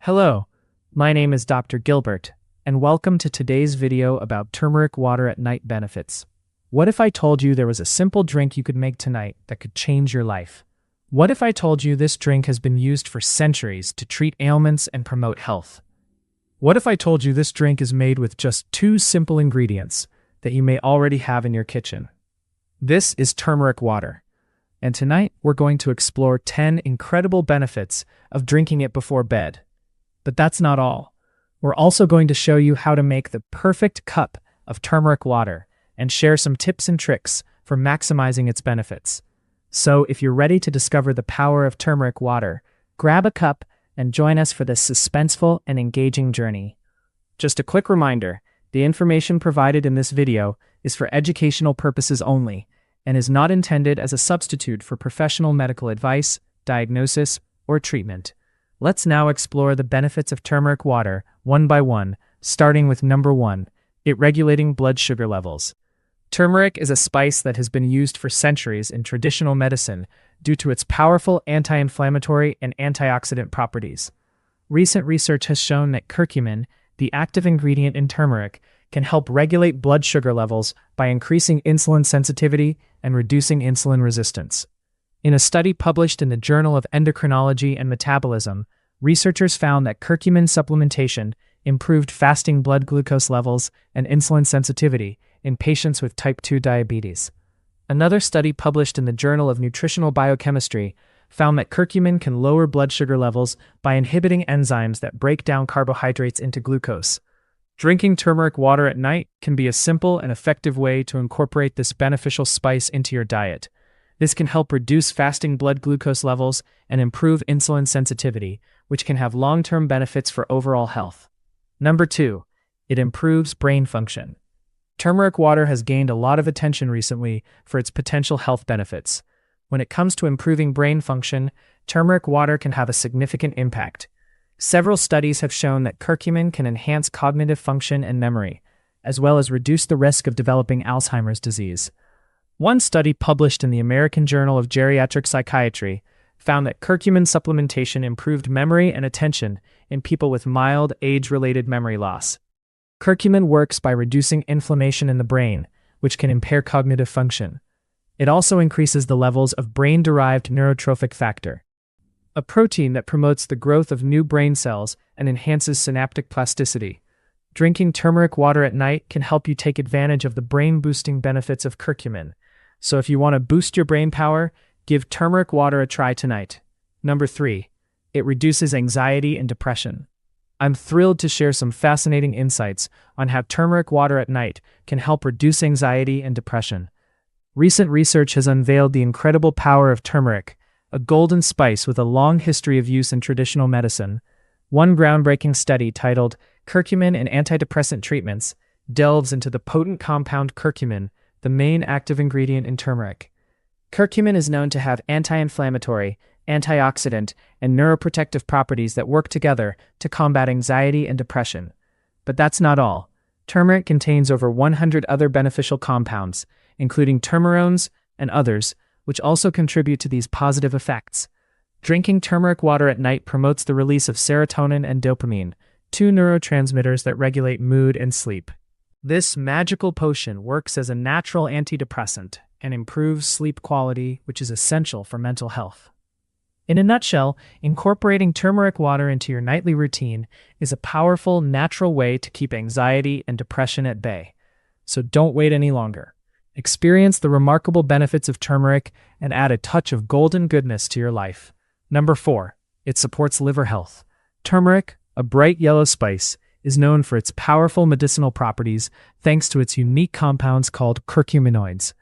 Hello, my name is Dr. Gilbert, and welcome to today's video about turmeric water at night benefits. What if I told you there was a simple drink you could make tonight that could change your life? What if I told you this drink has been used for centuries to treat ailments and promote health? What if I told you this drink is made with just 2 simple ingredients that you may already have in your kitchen? This is turmeric water, and tonight we're going to explore 10 incredible benefits of drinking it before bed. But that's not all. We're also going to show you how to make the perfect cup of turmeric water and share some tips and tricks for maximizing its benefits. So if you're ready to discover the power of turmeric water, grab a cup and join us for this suspenseful and engaging journey. Just a quick reminder, the information provided in this video is for educational purposes only and is not intended as a substitute for professional medical advice, diagnosis, or treatment. Let's now explore the benefits of turmeric water one by one, starting with number 1, it regulating blood sugar levels. Turmeric is a spice that has been used for centuries in traditional medicine due to its powerful anti-inflammatory and antioxidant properties. Recent research has shown that curcumin, the active ingredient in turmeric, can help regulate blood sugar levels by increasing insulin sensitivity and reducing insulin resistance. In a study published in the Journal of Endocrinology and Metabolism, researchers found that curcumin supplementation improved fasting blood glucose levels and insulin sensitivity in patients with type 2 diabetes. Another study published in the Journal of Nutritional Biochemistry found that curcumin can lower blood sugar levels by inhibiting enzymes that break down carbohydrates into glucose. Drinking turmeric water at night can be a simple and effective way to incorporate this beneficial spice into your diet. This can help reduce fasting blood glucose levels and improve insulin sensitivity, which can have long-term benefits for overall health. Number 2, it improves brain function. Turmeric water has gained a lot of attention recently for its potential health benefits. When it comes to improving brain function, turmeric water can have a significant impact. Several studies have shown that curcumin can enhance cognitive function and memory, as well as reduce the risk of developing Alzheimer's disease. One study published in the American Journal of Geriatric Psychiatry found that curcumin supplementation improved memory and attention in people with mild age-related memory loss. Curcumin works by reducing inflammation in the brain, which can impair cognitive function. It also increases the levels of brain-derived neurotrophic factor, a protein that promotes the growth of new brain cells and enhances synaptic plasticity. Drinking turmeric water at night can help you take advantage of the brain-boosting benefits of curcumin. So if you want to boost your brain power, give turmeric water a try tonight. Number 3, it reduces anxiety and depression. I'm thrilled to share some fascinating insights on how turmeric water at night can help reduce anxiety and depression. Recent research has unveiled the incredible power of turmeric, a golden spice with a long history of use in traditional medicine. One groundbreaking study titled Curcumin and Antidepressant Treatments delves into the potent compound curcumin, the main active ingredient in turmeric. Curcumin is known to have anti-inflammatory, antioxidant, and neuroprotective properties that work together to combat anxiety and depression. But that's not all. Turmeric contains over 100 other beneficial compounds, including turmerones and others, which also contribute to these positive effects. Drinking turmeric water at night promotes the release of serotonin and dopamine, 2 neurotransmitters that regulate mood and sleep. This magical potion works as a natural antidepressant and improves sleep quality, which is essential for mental health. In a nutshell, incorporating turmeric water into your nightly routine is a powerful, natural way to keep anxiety and depression at bay. So don't wait any longer. Experience the remarkable benefits of turmeric and add a touch of golden goodness to your life. Number 4, it supports liver health. Turmeric, a bright yellow spice, is known for its powerful medicinal properties thanks to its unique compounds called curcuminoids.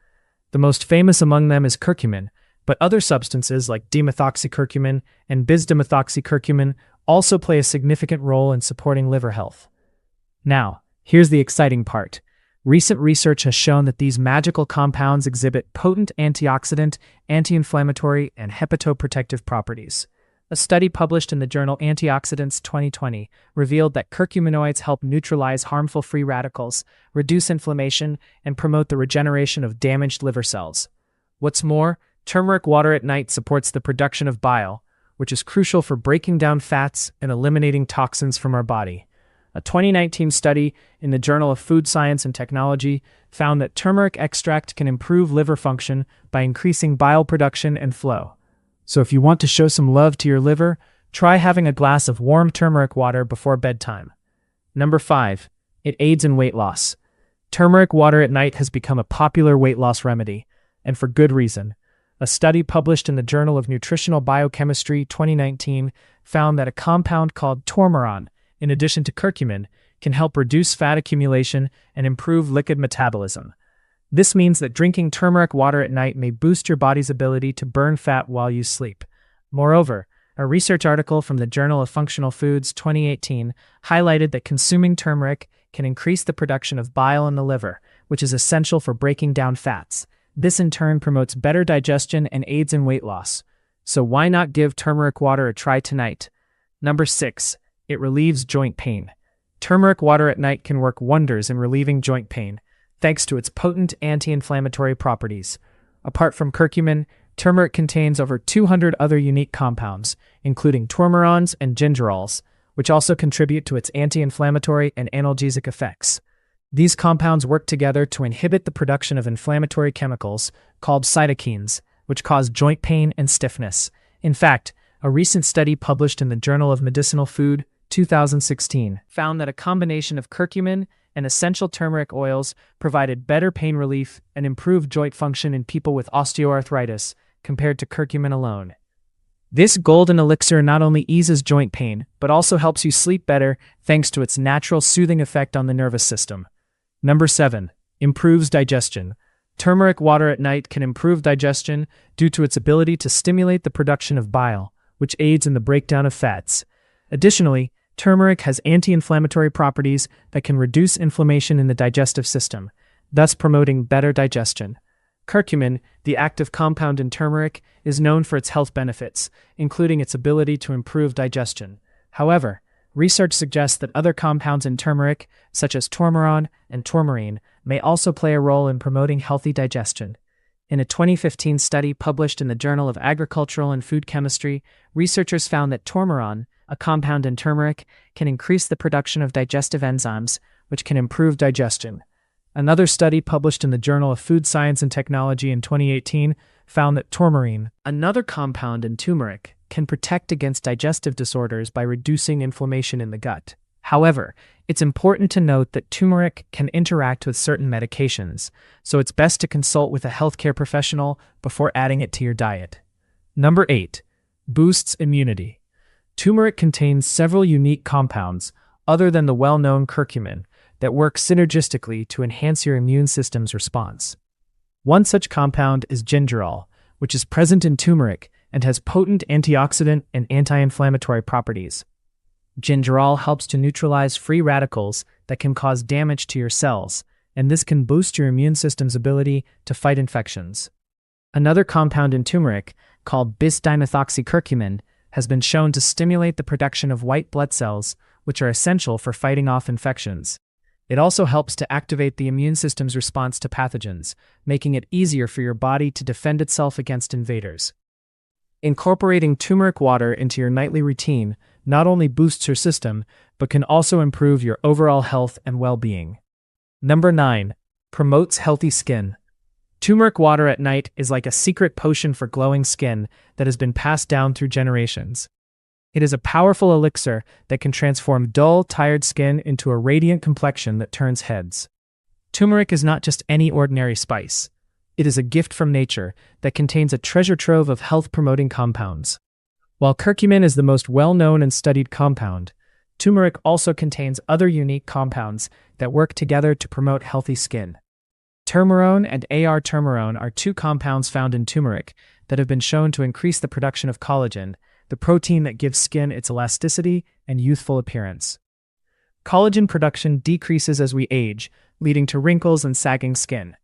The most famous among them is curcumin, but other substances like dimethoxycurcumin and bis-dimethoxycurcumin also play a significant role in supporting liver health. Now, here's the exciting part. Recent research has shown that these magical compounds exhibit potent antioxidant, anti-inflammatory, and hepatoprotective properties. A study published in the journal Antioxidants 2020 revealed that curcuminoids help neutralize harmful free radicals, reduce inflammation, and promote the regeneration of damaged liver cells. What's more, turmeric water at night supports the production of bile, which is crucial for breaking down fats and eliminating toxins from our body. A 2019 study in the Journal of Food Science and Technology found that turmeric extract can improve liver function by increasing bile production and flow. So if you want to show some love to your liver, try having a glass of warm turmeric water before bedtime. Number 5. It aids in weight loss. Turmeric water at night has become a popular weight loss remedy, and for good reason. A study published in the Journal of Nutritional Biochemistry 2019 found that a compound called tourmaline, in addition to curcumin, can help reduce fat accumulation and improve lipid metabolism. This means that drinking turmeric water at night may boost your body's ability to burn fat while you sleep. Moreover, a research article from the Journal of Functional Foods 2018 highlighted that consuming turmeric can increase the production of bile in the liver, which is essential for breaking down fats. This in turn promotes better digestion and aids in weight loss. So why not give turmeric water a try tonight? Number 6. It relieves joint pain. Turmeric water at night can work wonders in relieving joint pain, thanks to its potent anti-inflammatory properties. Apart from curcumin, turmeric contains over 200 other unique compounds, including tourmarines and gingerols, which also contribute to its anti-inflammatory and analgesic effects. These compounds work together to inhibit the production of inflammatory chemicals called cytokines, which cause joint pain and stiffness. In fact, a recent study published in the Journal of Medicinal Food 2016 found that a combination of curcumin and essential turmeric oils provided better pain relief and improved joint function in people with osteoarthritis compared to curcumin alone. This golden elixir not only eases joint pain, but also helps you sleep better thanks to its natural soothing effect on the nervous system. Number 7. Improves digestion. Turmeric water at night can improve digestion due to its ability to stimulate the production of bile, which aids in the breakdown of fats. Additionally, turmeric has anti-inflammatory properties that can reduce inflammation in the digestive system, thus promoting better digestion. Curcumin, the active compound in turmeric, is known for its health benefits, including its ability to improve digestion. However, research suggests that other compounds in turmeric, such as tourmaline and tourmaline, may also play a role in promoting healthy digestion. In a 2015 study published in the Journal of Agricultural and Food Chemistry, researchers found that tourmaline, a compound in turmeric, can increase the production of digestive enzymes, which can improve digestion. Another study published in the Journal of Food Science and Technology in 2018 found that tourmaline, another compound in turmeric, can protect against digestive disorders by reducing inflammation in the gut. However, it's important to note that turmeric can interact with certain medications, so it's best to consult with a healthcare professional before adding it to your diet. Number 8. Boosts immunity. Turmeric contains several unique compounds, other than the well-known curcumin, that work synergistically to enhance your immune system's response. One such compound is gingerol, which is present in turmeric and has potent antioxidant and anti-inflammatory properties. Gingerol helps to neutralize free radicals that can cause damage to your cells, and this can boost your immune system's ability to fight infections. Another compound in turmeric, called bis-dimethoxycurcumin, has been shown to stimulate the production of white blood cells, which are essential for fighting off infections. It also helps to activate the immune system's response to pathogens, making it easier for your body to defend itself against invaders. Incorporating turmeric water into your nightly routine not only boosts your system, but can also improve your overall health and well-being. Number 9. Promotes healthy skin. Turmeric water at night is like a secret potion for glowing skin that has been passed down through generations. It is a powerful elixir that can transform dull, tired skin into a radiant complexion that turns heads. Turmeric is not just any ordinary spice. It is a gift from nature that contains a treasure trove of health-promoting compounds. While curcumin is the most well-known and studied compound, turmeric also contains other unique compounds that work together to promote healthy skin. Tourmaline and Tourmaline are two compounds found in turmeric that have been shown to increase the production of collagen, the protein that gives skin its elasticity and youthful appearance. Collagen production decreases as we age, leading to wrinkles and sagging skin.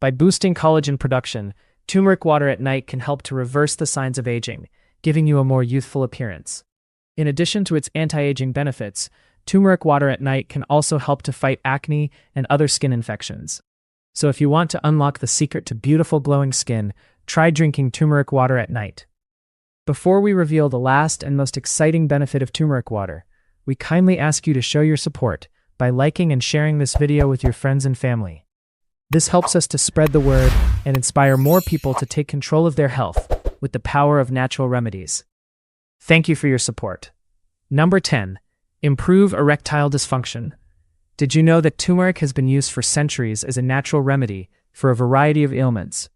By boosting collagen production, turmeric water at night can help to reverse the signs of aging, giving you a more youthful appearance. In addition to its anti-aging benefits, turmeric water at night can also help to fight acne and other skin infections. So if you want to unlock the secret to beautiful glowing skin, try drinking turmeric water at night. Before we reveal the last and most exciting benefit of turmeric water, we kindly ask you to show your support by liking and sharing this video with your friends and family. This helps us to spread the word and inspire more people to take control of their health with the power of natural remedies. Thank you for your support. Number 10. Improve erectile dysfunction. Did you know that turmeric has been used for centuries as a natural remedy for a variety of ailments?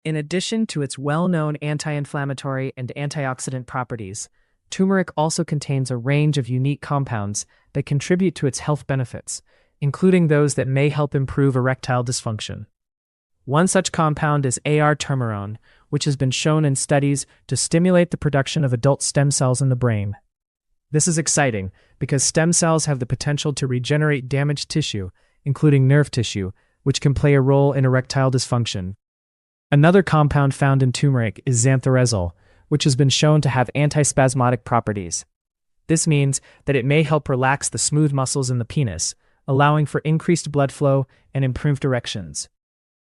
In addition to its well-known anti-inflammatory and antioxidant properties, turmeric also contains a range of unique compounds that contribute to its health benefits, including those that may help improve erectile dysfunction. One such compound is turmerone, which has been shown in studies to stimulate the production of adult stem cells in the brain. This is exciting because stem cells have the potential to regenerate damaged tissue, including nerve tissue, which can play a role in erectile dysfunction. Another compound found in turmeric is xanthorezole, which has been shown to have antispasmodic properties. This means that it may help relax the smooth muscles in the penis, allowing for increased blood flow and improved erections.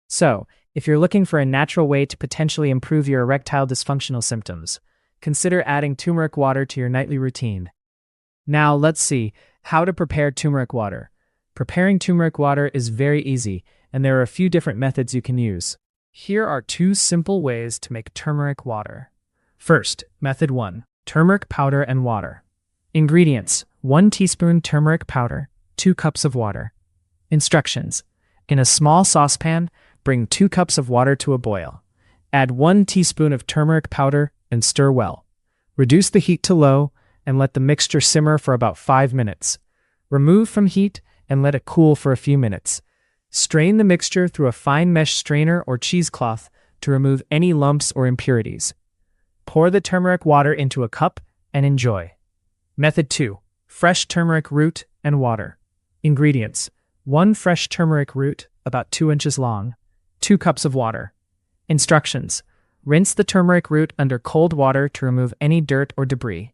So, if you're looking for a natural way to potentially improve your erectile dysfunctional symptoms, consider adding turmeric water to your nightly routine. Now, let's see how to prepare turmeric water. Preparing turmeric water is very easy, and there are a few different methods you can use. Here are 2 simple ways to make turmeric water. First, method 1, turmeric powder and water. Ingredients: 1 teaspoon turmeric powder, 2 cups of water. Instructions: in a small saucepan, bring 2 cups of water to a boil. Add 1 teaspoon of turmeric powder and stir well. Reduce the heat to low and let the mixture simmer for about 5 minutes. Remove from heat and let it cool for a few minutes. Strain the mixture through a fine mesh strainer or cheesecloth to remove any lumps or impurities. Pour the turmeric water into a cup and enjoy. Method 2. Fresh turmeric root and water. Ingredients: 1 fresh turmeric root, about 2 inches long, 2 cups of water. Instructions: rinse the turmeric root under cold water to remove any dirt or debris.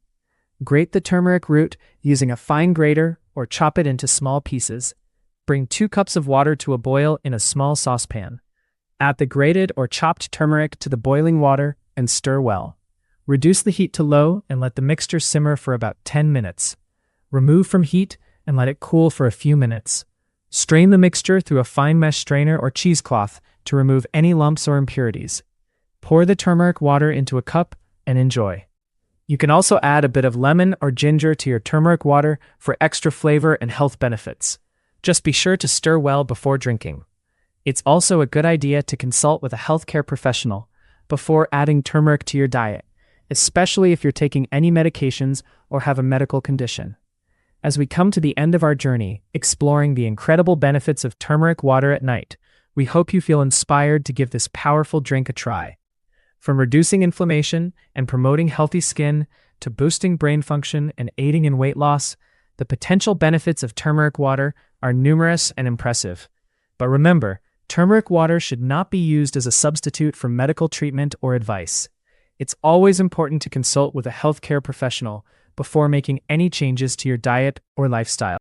Grate the turmeric root using a fine grater or chop it into small pieces. Bring 2 cups of water to a boil in a small saucepan. Add the grated or chopped turmeric to the boiling water and stir well. Reduce the heat to low and let the mixture simmer for about 10 minutes. Remove from heat and let it cool for a few minutes. Strain the mixture through a fine mesh strainer or cheesecloth to remove any lumps or impurities. Pour the turmeric water into a cup and enjoy. You can also add a bit of lemon or ginger to your turmeric water for extra flavor and health benefits. Just be sure to stir well before drinking. It's also a good idea to consult with a healthcare professional before adding turmeric to your diet, especially if you're taking any medications or have a medical condition. As we come to the end of our journey, exploring the incredible benefits of turmeric water at night, we hope you feel inspired to give this powerful drink a try. From reducing inflammation and promoting healthy skin to boosting brain function and aiding in weight loss, the potential benefits of turmeric water are numerous and impressive. But remember, turmeric water should not be used as a substitute for medical treatment or advice. It's always important to consult with a healthcare professional before making any changes to your diet or lifestyle.